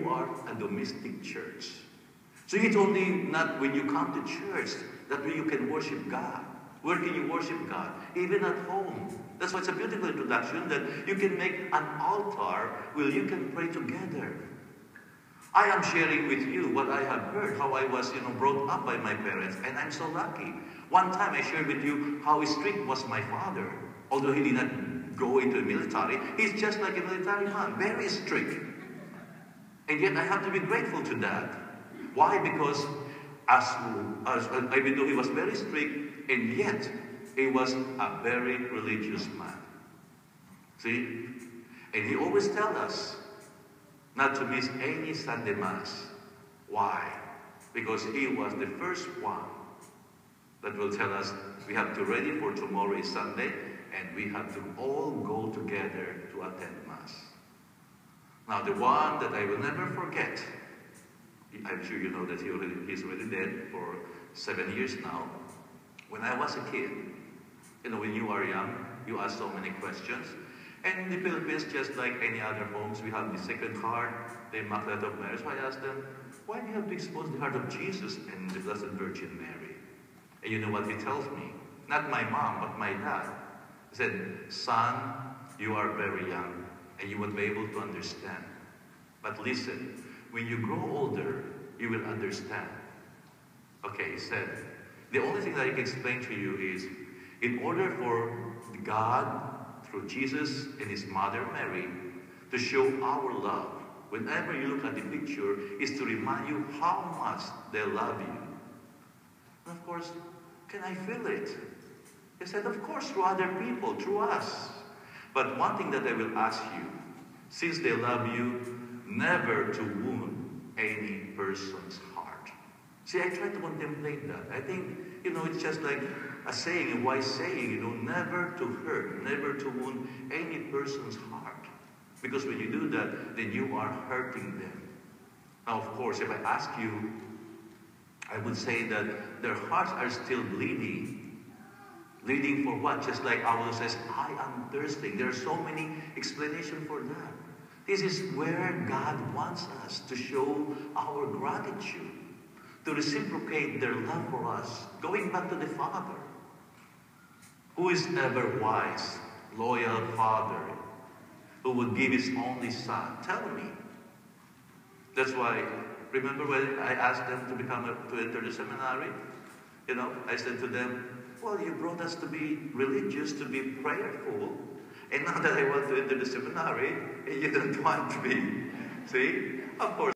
you are a domestic church. So it's only not when you come to church that way you can worship God. Where can you worship God? Even at home. That's why it's a beautiful introduction that you can make an altar where you can pray together. I am sharing with you what I have heard, how I was, brought up by my parents, and I'm so lucky. One time I shared with you how strict was my father. Although he did not go into the military, he's just like a military man, very strict. And yet I have to be grateful to that. Why? Because even though he was very strict, and yet he was a very religious man. See? And he always tells us not to miss any Sunday Mass. Why? Because he was the first one that will tell us we have to ready for tomorrow is Sunday, and we have to all go together to attend Mass. Now, the one that I will never forget, I'm sure you know that he's already dead for 7 years now. When I was a kid, when you are young, you ask so many questions. And in the Philippines, just like any other homes, we have the Sacred Heart, the Immaculate of Mary. So I asked them, why do you have to expose the heart of Jesus and the Blessed Virgin Mary? And you know what he tells me? Not my mom, but my dad. He said, son, you are very young, and you won't be able to understand. But listen, when you grow older, you will understand. Okay, he said, the only thing that I can explain to you is, in order for God, through Jesus and his mother Mary, to show our love, whenever you look at the picture, is to remind you how much they love you. And of course, can I feel it? He said, of course, through other people, through us. But one thing that I will ask you, since they love you, never to wound any person's heart. See, I try to contemplate that. I think, it's just like a saying, a wise saying, never to hurt, never to wound any person's heart. Because when you do that, then you are hurting them. Now, of course, if I ask you, I would say that their hearts are still bleeding. Bleeding for what? Just like our Lord says, I am thirsting. There are so many explanations for that. This is where God wants us to show our gratitude, to reciprocate their love for us, going back to the Father. Who is ever wise, loyal Father, who would give his only Son? Tell me. That's why, remember when I asked them to enter the seminary? I said to them, well, you brought us to be religious, to be prayerful, and now that I want to enter the seminary, you don't want me. See? Of course.